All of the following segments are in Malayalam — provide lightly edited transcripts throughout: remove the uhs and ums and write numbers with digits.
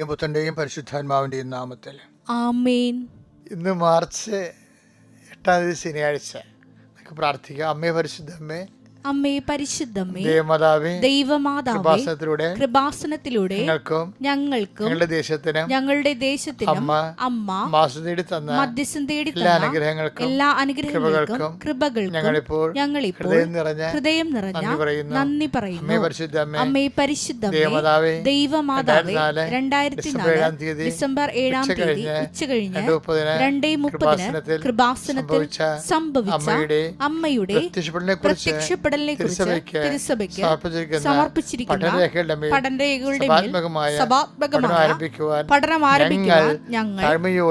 പുത്രന്റെയും പരിശുദ്ധാത്മാവിന്റെയും നാമത്തിൽ ആമേൻ. ഇന്ന് മാർച്ച് 8 ശനിയാഴ്ച. നമുക്ക് പ്രാർത്ഥിക്കാം. അമ്മേ പരിശുദ്ധമ്മേ, അമ്മേ പരിശുദ്ധമ്മേ, ദേവമാതാവേ, ദൈവമാതാവേ, കൃപാസനത്തിലൂടെ ഞങ്ങൾക്കും ഞങ്ങളുടെ ദേശത്തിനും അമ്മ മധ്യസ്ഥം തേടി എല്ലാ അനുഗ്രഹങ്ങൾക്കും കൃപകൾക്കും ഞങ്ങളിപ്പോൾ ഹൃദയം നിറഞ്ഞ നന്ദി പറയുന്നു. അമ്മേ പരിശുദ്ധമ്മേ, ദൈവമാതാവേ, 2004 ഡിസംബർ 7 ഉച്ചകഴിഞ്ഞ് 2:30 കൃപാസനത്തിൽ സംഭവിച്ച അമ്മയുടെ പ്രത്യക്ഷപ്പെടലിനെ കുറിച്ച് തിരുസഭയ്ക്ക് സമർപ്പിച്ചിരിക്കുന്ന പഠനരേഖകളുടെ സഭാത്മകമായ പഠനം ആരംഭിക്കുവാൻ ഞങ്ങൾ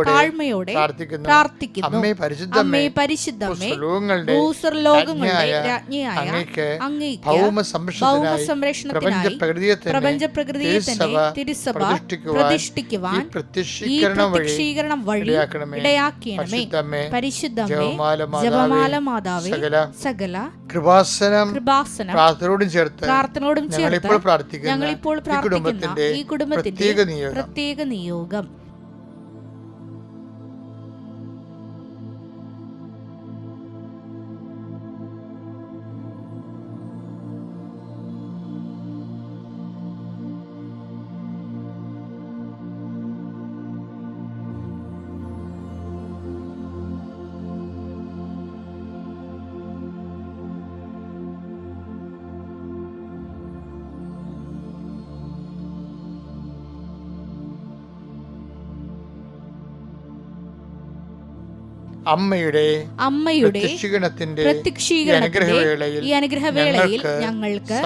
താഴ്മയോടെ പ്രാർത്ഥിക്കുന്നു. അമ്മേ പരിശുദ്ധമ്മേ, ഭൂസ്വർലോകങ്ങളുടെ രാജ്ഞിയായ അങ്ങേക്ക് ഭൗമസംരക്ഷണത്തിനായി പ്രപഞ്ചപ്രകൃതിയെ തന്നെ തിരുസഭ പ്രതിഷ്ഠിക്കുവാൻ ഈ പ്രത്യക്ഷീകരണം വഴി ഇടയാക്കണമേ. പരിശുദ്ധമ്മേ, ജപമാല മാതാവേ, സകല കൃപാസനം പ്രാർത്ഥനയോടും ചേർത്ത് ഞങ്ങളിപ്പോൾ പ്രാർത്ഥിക്കുന്ന ഈ കുടുംബത്തിന്റെ പ്രത്യേക നിയോഗം. അമ്മയുടെ പ്രത്യക്ഷീകരണത്തിന്റെ ഈ അനുഗ്രഹവേളയിൽ ഞങ്ങൾക്ക്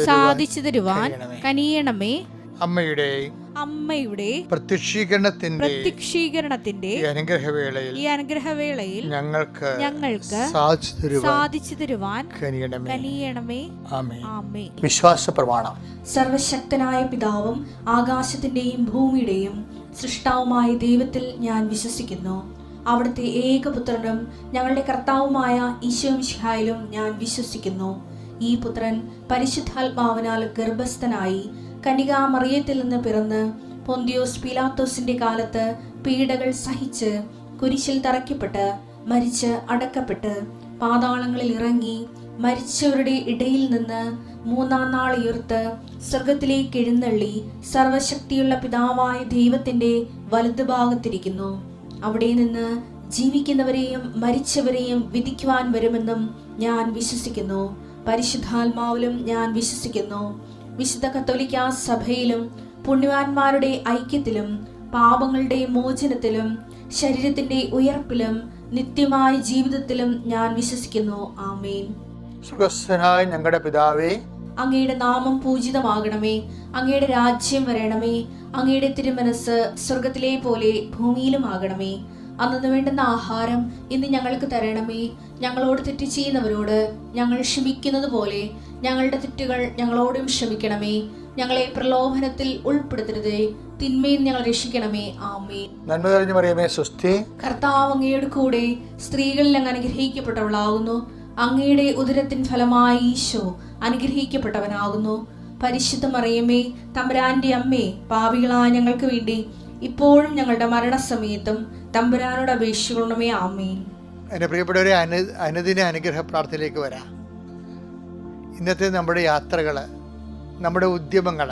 സാധിച്ചു തരുവാൻ കനിയണമേ. അമ്മയുടെ പ്രത്യക്ഷീകരണത്തിന്റെ ഈ അനുഗ്രഹവേളയിൽ ഞങ്ങൾക്ക് സാധിച്ചു തരുവാൻ കനിയണമേ. ആമേൻ. വിശ്വാസ പ്രമാണം. സർവശക്തനായ പിതാവും ആകാശത്തിന്റെയും ഭൂമിയുടെയും സൃഷ്ടാവുമായ ദൈവത്തിൽ ഞാൻ വിശ്വസിക്കുന്നു. അവിടുത്തെ ഏകപുത്രനും ഞങ്ങളുടെ കർത്താവുമായ ഈശോമിശിഹായിലും ഞാൻ വിശ്വസിക്കുന്നു. ഈ പുത്രൻ പരിശുദ്ധാത്മാവിനാൽ ഗർഭസ്ഥനായി കന്യകാമറിയത്തിൽ നിന്ന് പിറന്ന് പൊന്തിയോസ് പീലാത്തോസിന്റെ കാലത്ത് പീഡകൾ സഹിച്ച് കുരിശിൽ തറയ്ക്കപ്പെട്ട് മരിച്ച് അടക്കപ്പെട്ട് പാതാളങ്ങളിൽ ഇറങ്ങി മരിച്ചവരുടെ ഇടയിൽ നിന്ന് 3-ാം നാൾ ഉയർത്ത് സ്വർഗത്തിലേക്ക് എഴുന്നള്ളി സർവശക്തിയുള്ള പിതാവായ ദൈവത്തിന്റെ വലതുഭാഗത്തിരിക്കുന്നു. അവിടെ നിന്ന് ജീവിക്കുന്നവരെയും മരിച്ചവരെയും വിധിക്കുവാൻ വരുമെന്നും ഞാൻ വിശ്വസിക്കുന്നു. പരിശുദ്ധാത്മാവിലും ഞാൻ വിശ്വസിക്കുന്നു. വിശുദ്ധ കത്തോലിക്കാ സഭയിലും പുണ്യവാന്മാരുടെ ഐക്യത്തിലും പാപങ്ങളുടെ മോചനത്തിലും ശരീരത്തിന്റെ ഉയർപ്പിലും നിത്യമായ ജീവിതത്തിലും ഞാൻ വിശ്വസിക്കുന്നു. ആമേൻ. സ്വർഗ്ഗസ്ഥനായ ഞങ്ങളുടെ പിതാവേ, അങ്ങയുടെ നാമം പൂജിതമാകണമേ. അങ്ങയുടെ രാജ്യം വരണമേ. അങ്ങയുടെ തിരുമനസ് സ്വർഗത്തിലെ പോലെ ഭൂമിയിലും ആകണമേ. അന്നു വേണ്ടുന്ന ആഹാരം ഇന്ന് ഞങ്ങൾക്ക് തരണമേ. ഞങ്ങളോട് തെറ്റ് ചെയ്യുന്നവരോട് ഞങ്ങൾ ക്ഷമിക്കുന്നത് പോലെ ഞങ്ങളുടെ തെറ്റുകൾ ഞങ്ങളോടും ക്ഷമിക്കണമേ. ഞങ്ങളെ പ്രലോഭനത്തിൽ ഉൾപ്പെടുത്തരുതേ, തിന്മയിൽ ഞങ്ങൾ രക്ഷിക്കണമേ. ആമേൻ. നന്മ നിറഞ്ഞ മറിയമേ, സ്വസ്തി. കർത്താവ് അങ്ങയുടെ കൂടെ സ്ത്രീകളിൽ അങ്ങ് അനുഗ്രഹിക്കപ്പെട്ടവളാകുന്നു. അങ്ങയുടെ ഉദരത്തിൻ ഫലമായി ഈശോ അനുഗ്രഹിക്കപ്പെട്ടവനാകുന്നു. പരിശുദ്ധ മറിയമേ, തമ്പുരാന്റെ അമ്മേ, പാപികളായ ഞങ്ങൾക്ക് വേണ്ടി ഇപ്പോഴും ഞങ്ങളുടെ മരണസമയത്തും തമ്പുരാനോട് അപേക്ഷിക്കണമേ. ആമേൻ. എൻ്റെ പ്രിയപ്പെട്ടവരെ, അനുദിന അനുഗ്രഹ പ്രാർത്ഥനയിലേക്ക് വരാം. ഇന്നത്തെ നമ്മുടെ യാത്രകൾ, നമ്മുടെ ഉദ്യമങ്ങൾ,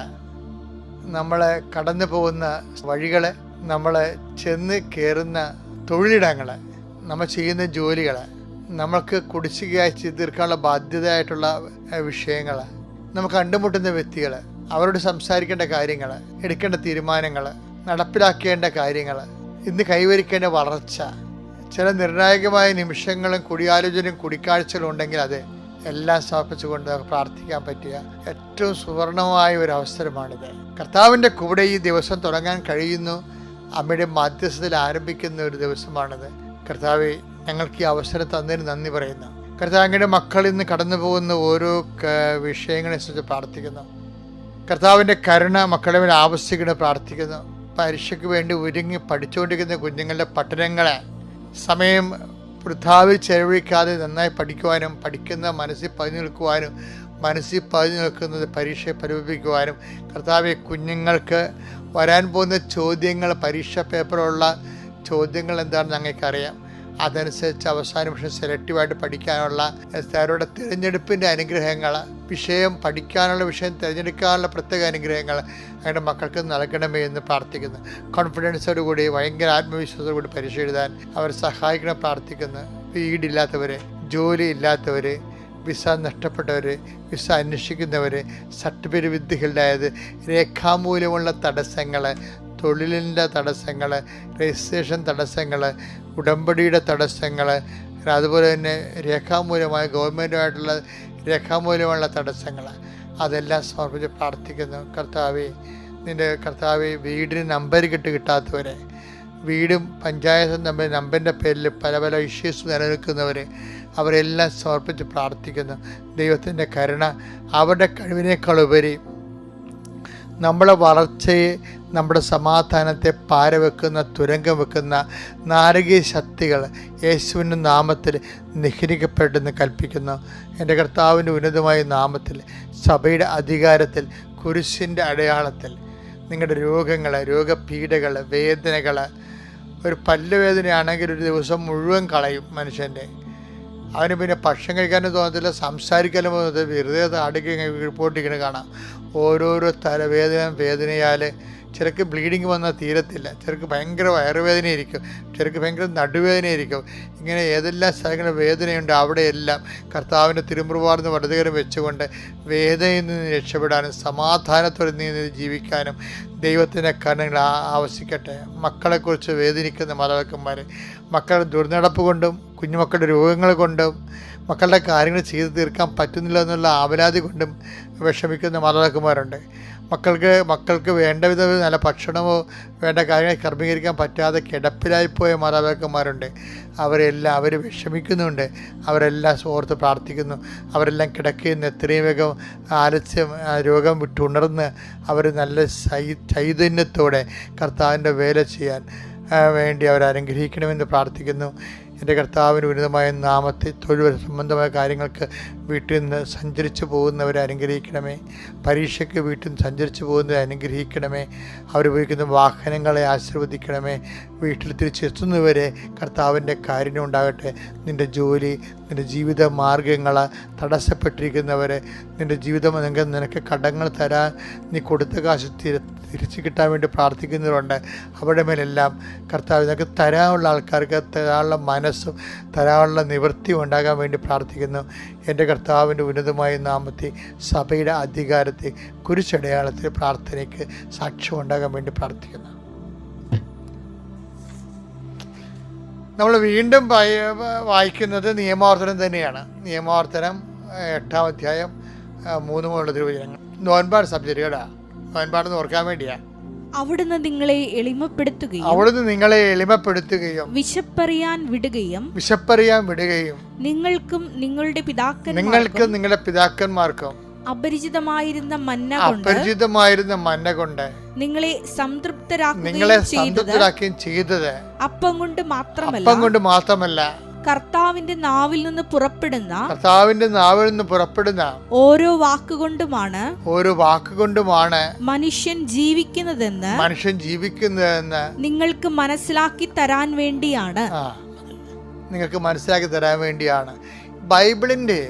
നമ്മൾ കടന്നു പോകുന്ന വഴികൾ, നമ്മൾ ചെന്ന് കയറുന്ന തൊഴിലിടങ്ങൾ, നമ്മൾ ചെയ്യുന്ന ജോലികൾ, നമ്മൾക്ക് കുടിശ്ശികയായി ചെയ്ത് തീർക്കാനുള്ള ബാധ്യതയായിട്ടുള്ള വിഷയങ്ങൾ, നമുക്ക് കണ്ടുമുട്ടുന്ന വ്യക്തികൾ, അവരോട് സംസാരിക്കേണ്ട കാര്യങ്ങൾ, എടുക്കേണ്ട തീരുമാനങ്ങൾ, നടപ്പിലാക്കേണ്ട കാര്യങ്ങൾ, ഇന്ന് കൈവരിക്കേണ്ട വളർച്ച, ചില നിർണായകമായ നിമിഷങ്ങളും കൂടിയാലോചനയും കൂടിക്കാഴ്ചകളും ഉണ്ടെങ്കിൽ അത് എല്ലാം സമർപ്പിച്ചുകൊണ്ട് പ്രാർത്ഥിക്കാൻ പറ്റിയ ഏറ്റവും സുവർണമായ ഒരു അവസരമാണിത്. കർത്താവിൻ്റെ കൂടെ ഈ ദിവസം തുടങ്ങാൻ കഴിയുന്നു. അമ്മയുടെ മധ്യസ്ഥതയിൽ ആരംഭിക്കുന്ന ഒരു ദിവസമാണിത്. കർത്താവെ, ഞങ്ങൾക്ക് ഈ അവസരം തന്നതിന് നന്ദി പറയുന്നു. കർത്താവ്, അങ്ങയുടെ മക്കൾ ഇന്ന് കടന്നു പോകുന്ന ഓരോ വിഷയങ്ങളെ കുറിച്ച് പ്രാർത്ഥിക്കുന്നു. കർത്താവിൻ്റെ കരുണ മക്കളുടെ മേൽ ആവശ്യിക്കണം പ്രാർത്ഥിക്കുന്നു. പരീക്ഷയ്ക്ക് വേണ്ടി ഒരുങ്ങി പഠിച്ചുകൊണ്ടിരിക്കുന്ന കുഞ്ഞുങ്ങളുടെ പഠനങ്ങളെ സമയം വൃഥാവിൽ ചെലവഴിക്കാതെ നന്നായി പഠിക്കുവാനും പഠിക്കുന്ന മനസ്സിൽ പതിഞ്ഞു നിൽക്കുവാനും മനസ്സിൽ പതിഞ്ഞു നിൽക്കുന്നത് പരീക്ഷയെ പരിപാലിക്കുവാനും, കർത്താവെ കുഞ്ഞുങ്ങൾക്ക് വരാൻ പോകുന്ന ചോദ്യങ്ങൾ, പരീക്ഷ പേപ്പറുള്ള ചോദ്യങ്ങൾ എന്താണെന്ന് ഞങ്ങൾക്കറിയാം. അതനുസരിച്ച് അവസാന നിമിഷം സെലക്റ്റീവായിട്ട് പഠിക്കാനുള്ള അവരുടെ തിരഞ്ഞെടുപ്പിൻ്റെ അനുഗ്രഹങ്ങൾ, പഠിക്കാനുള്ള വിഷയം തിരഞ്ഞെടുക്കാനുള്ള പ്രത്യേക അനുഗ്രഹങ്ങൾ അങ്ങനെ മക്കൾക്ക് നൽകണമേ എന്ന് പ്രാർത്ഥിക്കുന്നു. കോൺഫിഡൻസോടുകൂടി, ഭയങ്കര ആത്മവിശ്വാസത്തോടുകൂടി പരീക്ഷ എഴുതാൻ അവർ സഹായിക്കണം പ്രാർത്ഥിക്കുന്നു. വീടില്ലാത്തവർ, ജോലി ഇല്ലാത്തവർ, വിസ നഷ്ടപ്പെട്ടവർ, വിസ അന്വേഷിക്കുന്നവർ, സർട്ടിഫിക്കറ്റ് വിദ്യകളുടേത്, രേഖാമൂലമുള്ള തടസ്സങ്ങൾ, തൊഴിലിൻ്റെ തടസ്സങ്ങൾ, രജിസ്ട്രേഷൻ തടസ്സങ്ങൾ, ഉടമ്പടിയുടെ തടസ്സങ്ങൾ, അതുപോലെ തന്നെ രേഖാമൂലമായ ഗവൺമെൻറ്റുമായിട്ടുള്ള രേഖാമൂലമുള്ള തടസ്സങ്ങൾ, അതെല്ലാം സമർപ്പിച്ച് പ്രാർത്ഥിക്കുന്നു. കർത്താവെ വീടിന് നമ്പർ കിട്ടാത്തവരെ, വീടും പഞ്ചായത്തും തമ്മിൽ നമ്പറിൻ്റെ പേരിൽ പല പല ഇഷ്യൂസ് നിലനിൽക്കുന്നവർ, അവരെല്ലാം സമർപ്പിച്ച് പ്രാർത്ഥിക്കുന്നു. ദൈവത്തിൻ്റെ കരുണ അവരുടെ കഴിവിനേക്കാളുപരി നമ്മളെ വളർച്ചയെ, നമ്മുടെ സമാധാനത്തെ പാരവെക്കുന്ന, തുരങ്കം വെക്കുന്ന നാരകീയ ശക്തികൾ യേശുവിൻ്റെ നാമത്തിൽ നിഹരിക്കപ്പെട്ടെന്ന് കൽപ്പിക്കുന്നു. എൻ്റെ കർത്താവിൻ്റെ ഉന്നതമായ നാമത്തിൽ, സഭയുടെ അധികാരത്തിൽ, കുരിശിൻ്റെ അടയാളത്തിൽ നിങ്ങളുടെ രോഗങ്ങൾ, രോഗപീഠകൾ, വേദനകൾ, ഒരു പല്ലുവേദനയാണെങ്കിൽ ഒരു ദിവസം മുഴുവൻ കളയും മനുഷ്യൻ്റെ. അവന് പിന്നെ ഭക്ഷണം കഴിക്കാനും തോന്നത്തില്ല, സംസാരിക്കാനും തോന്നത്തില്ല, വെറുതെ അടുക്കി റിപ്പോർട്ടിങ്ങനെ കാണാം. ഓരോരോ വേദനയാൽ ചിലർക്ക് ബ്ലീഡിങ് വന്നാൽ തീരത്തില്ല, ചിലർക്ക് ഭയങ്കര വയറുവേദനയായിരിക്കും, ചിലർക്ക് ഭയങ്കര നടുവേദനയായിരിക്കും. ഇങ്ങനെ ഏതെല്ലാം സ്ഥലങ്ങളിൽ വേദനയുണ്ട് അവിടെയെല്ലാം കർത്താവിൻ്റെ തിരുമുറുവാർന്ന് വലതുകരം വെച്ചുകൊണ്ട് വേദനയിൽ നിന്ന് രക്ഷപ്പെടാനും സമാധാനത്തോടെ നിന്ന് ജീവിക്കാനും ദൈവത്തിൻ്റെ കരുണകൾ ആവശ്യിക്കട്ടെ. മക്കളെക്കുറിച്ച് വേദനിക്കുന്ന മാതാപിതാക്കന്മാർ, മക്കളുടെ ദുർനടപ്പ് കൊണ്ടും കുഞ്ഞുമക്കളുടെ രോഗങ്ങൾ കൊണ്ടും മക്കളുടെ കാര്യങ്ങൾ ചെയ്തു തീർക്കാൻ പറ്റുന്നില്ല എന്നുള്ള ആവലാതി കൊണ്ടും വിഷമിക്കുന്ന മാതാപിതാക്കന്മാരുണ്ട്. മക്കൾക്ക് വേണ്ട വിധം നല്ല ഭക്ഷണമോ വേണ്ട കാര്യങ്ങൾ ക്രമീകരിക്കാൻ പറ്റാതെ കിടപ്പിലായിപ്പോയ മാതാപിതാക്കന്മാരുണ്ട്. അവർ വിഷമിക്കുന്നുണ്ട്. അവരെല്ലാം ഓർത്ത് പ്രാർത്ഥിക്കുന്നു. അവരെല്ലാം കിടക്കുന്ന എത്രയും വേഗം ആലസ്യം രോഗം വിട്ടുണർന്ന് അവർ നല്ല ചൈതന്യത്തോടെ കർത്താവിൻ്റെ വേല ചെയ്യാൻ വേണ്ടി അവർ അനുഗ്രഹിക്കണമെന്ന് പ്രാർത്ഥിക്കുന്നു. എൻ്റെ കർത്താവിന് ഉന്നതമായ നാമത്തിൽ തൊഴിൽ സംബന്ധമായ കാര്യങ്ങൾക്ക് വീട്ടിൽ നിന്ന് സഞ്ചരിച്ചു പോകുന്നവരെ അനുഗ്രഹിക്കണമേ. പരീക്ഷയ്ക്ക് വീട്ടിൽ നിന്ന് സഞ്ചരിച്ചു പോകുന്നവരെ അനുഗ്രഹിക്കണമേ. അവർ ഉപയോഗിക്കുന്ന വാഹനങ്ങളെ ആശീർവദിക്കണമേ. വീട്ടിൽ തിരിച്ചെത്തുന്നവരെ കർത്താവിൻ്റെ കാരുണ്യം ഉണ്ടാകട്ടെ. നിൻ്റെ ജോലി, നിൻ്റെ ജീവിത മാർഗങ്ങൾ തടസ്സപ്പെട്ടിരിക്കുന്നവരെ, നിൻ്റെ ജീവിതം നിനക്ക് കടങ്ങൾ തരാൻ നീ കൊടുത്ത കാശ് തിരിച്ചു കിട്ടാൻ വേണ്ടി പ്രാർത്ഥിക്കുന്നവരുണ്ട്. അവരുടെ മേലെല്ലാം കർത്താവ് നിനക്ക് തരാനുള്ള ആൾക്കാർക്ക് തരാനുള്ള മനസ്സും തരാനുള്ള നിവൃത്തിയും ഉണ്ടാകാൻ വേണ്ടി പ്രാർത്ഥിക്കുന്നു. എൻ്റെ കർത്താവിൻ്റെ ഉന്നതമായ നാമത്തിൽ സഭയുടെ അധികാരത്തിൽ കുരിശടയാളത്തിൽ പ്രാർത്ഥനയ്ക്ക് സാക്ഷ്യം ഉണ്ടാകാൻ വേണ്ടി പ്രാർത്ഥിക്കുന്നു. നമ്മൾ വീണ്ടും വായിക്കുന്നത് നിയമാവർത്തനം തന്നെയാണ്. നിയമാവർത്തനം 8-ാം അധ്യായം 3 മുതലുള്ള തിരുവചനങ്ങൾ. നോൻപാട് സബ്ജക്റ്റ് കേടാ, നോൻപാടെന്ന് ഓർക്കാൻ വേണ്ടിയാ. അവിടുന്ന് നിങ്ങളെ എളിമപ്പെടുത്തുകയും വിശപ്പറിയാൻ വിടുകയും നിങ്ങൾക്കും നിങ്ങളുടെ പിതാക്കന്മാർക്കും അപരിചിതമായിരുന്ന മന്ന കൊണ്ട് നിങ്ങളെ സംതൃപ്തരാക്കുകയും ചെയ്തത് അപ്പം കൊണ്ട് മാത്രമല്ല കർത്താവിന്റെ നാവിൽ നിന്ന് പുറപ്പെടുന്ന ഓരോ വാക്കുകൊണ്ടുമാണ് മനുഷ്യൻ ജീവിക്കുന്നതെന്ന് നിങ്ങൾക്ക് മനസ്സിലാക്കി തരാൻ വേണ്ടിയാണ്. ബൈബിളിന്റെ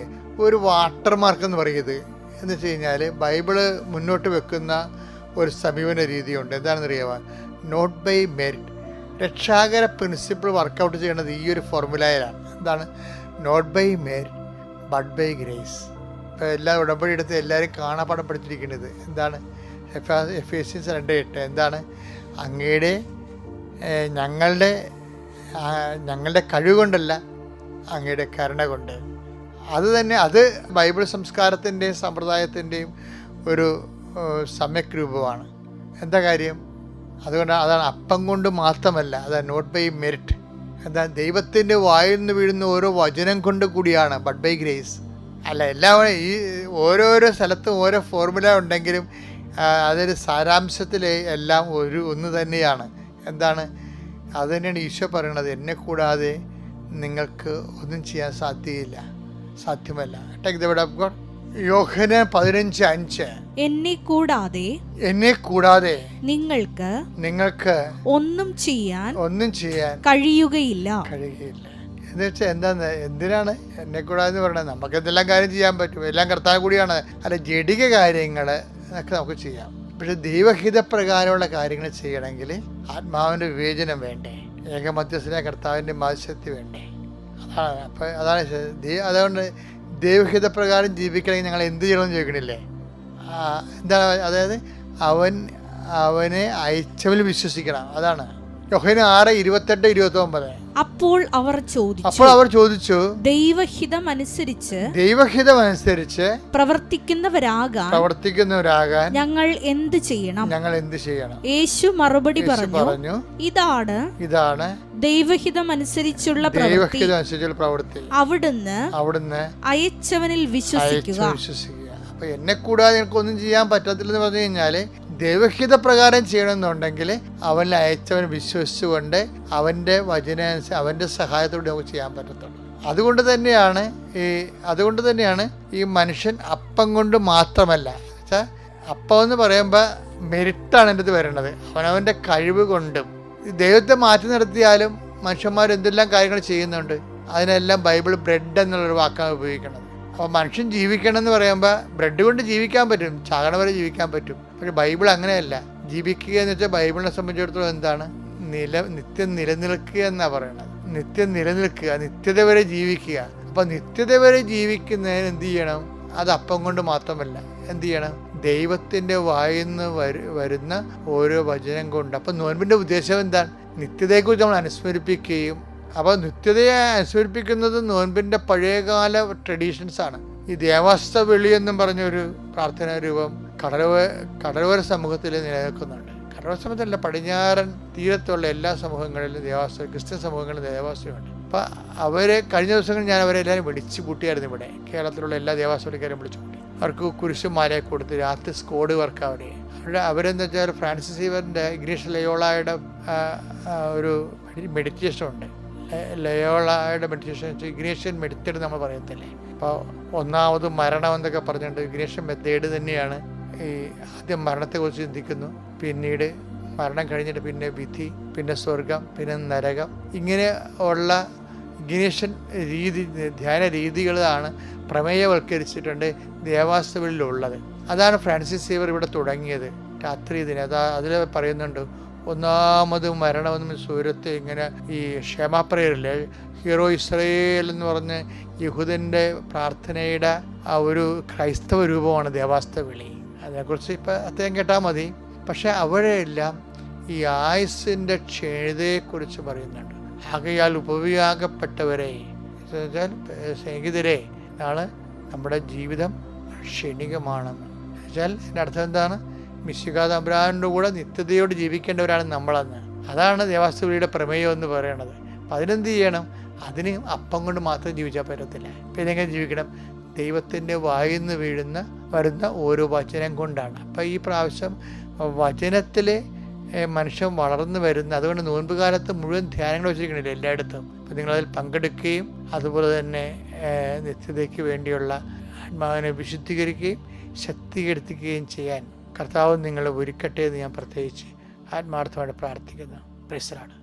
ഒരു വാട്ടർമാർക്ക് എന്ന് പറയുന്നത് എന്ന് വെച്ച് കഴിഞ്ഞാൽ, ബൈബിള് മുന്നോട്ട് വെക്കുന്ന ഒരു സമീപന രീതിയുണ്ട്. എന്താണെന്നറിയാമോ? Not by merit. രക്ഷാകര പ്രിൻസിപ്പിൾ വർക്കൗട്ട് ചെയ്യേണ്ടത് ഈ ഒരു ഫോർമുലയിലാണ്. എന്താണ്? Not by merit but by grace. ഇപ്പോൾ എല്ലാ ഉടമ്പടി എടുത്ത് എല്ലാവരും കാണാപ്പാടം പഠിച്ചിരിക്കുന്നത് എന്താണ്? എഫേസ്യൻസ് 2:8 എന്താണ്? ഞങ്ങളുടെ കഴിവ് കൊണ്ടല്ല, അങ്ങയുടെ കരുണ കൊണ്ട്. അത് ബൈബിൾ സംസ്കാരത്തിൻ്റെയും സമ്പ്രദായത്തിൻ്റെയും ഒരു സമ്യക് രൂപമാണ്. എന്താ കാര്യം? അതാണ് അപ്പം കൊണ്ട് മാത്രമല്ല, അതാണ് നോട്ട് ബൈ മെറിറ്റ്. എന്താ? ദൈവത്തിൻ്റെ വായിൽ നിന്ന് വീഴുന്ന ഓരോ വചനം കൊണ്ട് കൂടിയാണ്, ബട്ട് ബൈ ഗ്രേസ് അല്ല. എല്ലാവരും ഈ ഓരോരോ സ്ഥലത്തും ഓരോ ഫോർമുല ഉണ്ടെങ്കിലും അതൊരു സാരാംശത്തിൽ എല്ലാം ഒന്ന് തന്നെയാണ്. എന്താണ്? അത് തന്നെയാണ് ഈശോ പറയണത്, എന്നെ കൂടാതെ നിങ്ങൾക്ക് ഒന്നും ചെയ്യാൻ സാധ്യമല്ല. Take the word of God. Yohannan 15:5 എന്നെ കൂടാതെ നിങ്ങൾക്ക് ഒന്നും ചെയ്യാൻ കഴിയുകയില്ല. കഴിയുകയില്ല. വെച്ചാൽ എന്തിനാണ് എന്നെ കൂടാതെ പറയണത്? നമുക്ക് എന്തെല്ലാം കാര്യം ചെയ്യാൻ പറ്റും, എല്ലാം കർത്താവ് കൂടിയാണ്. അല്ല, ജഡിക കാര്യങ്ങൾ ഒക്കെ നമുക്ക് ചെയ്യാം. പക്ഷെ ദൈവഹിതപ്രകാരമുള്ള കാര്യങ്ങൾ ചെയ്യണമെങ്കിൽ ആത്മാവിൻ്റെ വിവേചനം വേണ്ടേ, ഏകമധ്യസ്ഥനായ കർത്താവിൻ്റെ മാധ്യസ്ഥ്യം വേണ്ടേ? അതാണ്. അപ്പം അതുകൊണ്ട് ദൈവഹിതപ്രകാരം ജീവിക്കണമെങ്കിൽ ഞങ്ങൾ എന്ത് ചെയ്യണമെന്ന് ചോദിക്കണില്ലേ? എന്താണ്? അതായത് അവനെ അയച്ചവനിൽ വിശ്വസിക്കണം. അതാണ് യോഹന്നാൻ 6:28-29. അപ്പോൾ അവർ ചോദിച്ചു, ദൈവഹിതം അനുസരിച്ച് പ്രവർത്തിക്കുന്നവരാകാൻ ഞങ്ങൾ എന്ത് ചെയ്യണം? യേശു മറുപടി പറഞ്ഞു, ഇതാണ് ദൈവഹിതം അനുസരിച്ചുള്ള പ്രവൃത്തി, അവിടുന്ന് അയച്ചവനിൽ വിശ്വസിക്കുക. അപ്പൊ എന്നെ കൂടാതെ നിനക്കൊന്നും ചെയ്യാൻ പറ്റത്തില്ലെന്ന് പറഞ്ഞു കഴിഞ്ഞാല് ദൈവഹിത പ്രകാരം ചെയ്യണമെന്നുണ്ടെങ്കിൽ അവനിൽ അയച്ചവൻ വിശ്വസിച്ചുകൊണ്ട് അവൻ്റെ അവൻ്റെ സഹായത്തോടെ നമുക്ക് ചെയ്യാൻ പറ്റത്തുള്ളൂ. അതുകൊണ്ട് തന്നെയാണ് ഈ മനുഷ്യൻ അപ്പം കൊണ്ട് മാത്രമല്ല, വെച്ചാൽ അപ്പം എന്ന് പറയുമ്പോൾ മെരിറ്റാണ് എൻ്റെ അടുത്ത് വരേണ്ടത്. അവനവൻ്റെ കഴിവ് കൊണ്ടും ദൈവത്തെ മാറ്റി നിർത്തിയാലും മനുഷ്യന്മാർ എന്തെല്ലാം കാര്യങ്ങൾ ചെയ്യുന്നുണ്ട്. അതിനെല്ലാം ബൈബിൾ ബ്രെഡ് എന്നുള്ളൊരു വാക്കാണ് ഉപയോഗിക്കുന്നത്. അപ്പോൾ മനുഷ്യൻ ജീവിക്കണം എന്ന് പറയുമ്പോൾ ബ്രെഡ് കൊണ്ട് ജീവിക്കാൻ പറ്റും, ചാകണ വരെ ജീവിക്കാൻ പറ്റും. പക്ഷെ ബൈബിൾ അങ്ങനെയല്ല. ജീവിക്കുക എന്ന് വെച്ചാൽ ബൈബിളിനെ സംബന്ധിച്ചിടത്തോളം എന്താണ്? നിത്യം നിലനിൽക്കുക എന്നാണ് പറയുന്നത്. നിത്യം നിലനിൽക്കുക, നിത്യത വരെ ജീവിക്കുക. അപ്പം നിത്യത വരെ ജീവിക്കുന്നതിന് എന്ത് ചെയ്യണം? അത് അപ്പം കൊണ്ട് മാത്രമല്ല, എന്ത് ചെയ്യണം? ദൈവത്തിൻ്റെ വായിന്ന് വരുന്ന ഓരോ വചനം കൊണ്ട്. അപ്പം നോൻപിൻ്റെ ഉദ്ദേശം എന്താണ്? നിത്യതയെക്കുറിച്ച് നമ്മൾ അനുസ്മരിപ്പിക്കുകയും, അപ്പോൾ നിത്യതയെ അനുസ്മരിപ്പിക്കുന്നത് നോൻപിൻ്റെ പഴയകാല ട്രഡീഷൻസാണ്. ഈ ദേവാസ്ത വെളി എന്നും പറഞ്ഞൊരു പ്രാർത്ഥനാ രൂപം കടലോര സമൂഹത്തിൽ നിലനിൽക്കുന്നുണ്ട്. കടലോര സമൂഹത്തിലല്ല, പടിഞ്ഞാറൻ തീരത്തുള്ള എല്ലാ സമൂഹങ്ങളിലും ക്രിസ്ത്യൻ സമൂഹങ്ങളിലും ദേവാസ്തയുണ്ട്. അപ്പം അവരെ കഴിഞ്ഞ ദിവസങ്ങളിൽ ഞാൻ അവരെല്ലാവരും വിളിച്ചു കൂട്ടിയായിരുന്നു. ഇവിടെ കേരളത്തിലുള്ള എല്ലാ ദേവാസ്തക്കാരെയും വിളിച്ചു കൂട്ടി. അവർക്ക് കുരിശുമാലയെ കൊടുത്ത് രാത്രി സ്കോഡ് വർക്ക് അവരെന്ന് വെച്ചാൽ ഫ്രാൻസിസ് സീവറിൻ്റെ ഇഗ്നേഷ്യസ് ലയോളായുടെ ഒരു മെഡിറ്റേഷൻ ഉണ്ട്. ലയോളായുടെ മെഡിറ്റേഷൻ വെച്ചാൽ ഇഗ്നേഷ്യൻ മെഡിറ്റേഡ് നമ്മൾ പറയത്തില്ലേ. അപ്പോൾ ഒന്നാമത് മരണം എന്നൊക്കെ പറഞ്ഞിട്ടുണ്ട്. ഇഗ്നേഷ്യൻ മെത്തേഡ് തന്നെയാണ്. ഈ ആദ്യം മരണത്തെക്കുറിച്ച് ചിന്തിക്കുന്നു, പിന്നീട് മരണം കഴിഞ്ഞിട്ട് പിന്നെ വിധി, പിന്നെ സ്വർഗം, പിന്നെ നരകം. ഇങ്ങനെ ഉള്ള ഇഗ്നേഷ്യൻ ധ്യാന രീതികളാണ് പ്രമേയവൽക്കരിച്ചിട്ടുണ്ട് ദേവാസ്തകളിലുള്ളത്. അതാണ് ഫ്രാൻസിസ് സേവർ ഇവിടെ തുടങ്ങിയത്. രാത്രി ദിനം അതിൽ പറയുന്നുണ്ട്, ഒന്നാമത് മരണമെന്ന് സൂര്യത്തെ ഇങ്ങനെ ഈ ക്ഷമാപ്രയറില്ലേ, ഹീറോ ഇസ്രയേൽ എന്ന് പറഞ്ഞ് യഹൂദൻ്റെ പ്രാർത്ഥനയുടെ ആ ഒരു ക്രൈസ്തവ രൂപമാണ് ദേവാസ്ത വിളി. അതിനെക്കുറിച്ച് ഇപ്പം അദ്ദേഹം കേട്ടാൽ മതി. പക്ഷെ അവിടെയെല്ലാം ഈ ആയുസിൻ്റെ ക്ഷേതയെക്കുറിച്ച് പറയുന്നുണ്ട്. ആകയാൽ ഉപവിയാകപ്പെട്ടവരെ, സ്നേഹിതരെ, നാളെ നമ്മുടെ ജീവിതം ക്ഷണികമാണെന്ന് വെച്ചാൽ എൻ്റെ അർത്ഥം എന്താണ്? മിശിഹാ തമ്പുരാൻ്റെ കൂടെ നിത്യതയോട് ജീവിക്കേണ്ടവരാണ് നമ്മളെന്ന്. അതാണ് ദേവാസ്തവിളിയുടെ പ്രമേയം എന്ന് പറയുന്നത്. അപ്പം അതിനെന്ത് ചെയ്യണം? അതിന് അപ്പം കൊണ്ട് മാത്രം ജീവിച്ചാൽ പറ്റത്തില്ല. പിന്നെ എങ്ങനെ ജീവിക്കണം? ദൈവത്തിൻ്റെ വായിന്ന് വരുന്ന ഓരോ വചനം കൊണ്ടാണ്. അപ്പം ഈ പ്രാവശ്യം വചനത്തിൽ മനുഷ്യൻ വളർന്നു വരുന്ന, അതുകൊണ്ട് നോൻപ് കാലത്ത് മുഴുവൻ ധ്യാനങ്ങൾ വെച്ചിരിക്കണില്ല എല്ലായിടത്തും. അപ്പം നിങ്ങളതിൽ പങ്കെടുക്കുകയും അതുപോലെ തന്നെ നിത്യതയ്ക്ക് വേണ്ടിയുള്ള ആത്മാവിനെ വിശുദ്ധീകരിക്കുകയും ശക്തീകരിക്കുകയും ചെയ്യാൻ കർത്താവ് നിങ്ങളെ ഒരുക്കട്ടെ എന്ന് ഞാൻ പ്രത്യേകിച്ച് ആത്മാർത്ഥമായിട്ട് പ്രാർത്ഥിക്കുന്നു. Praise the Lord.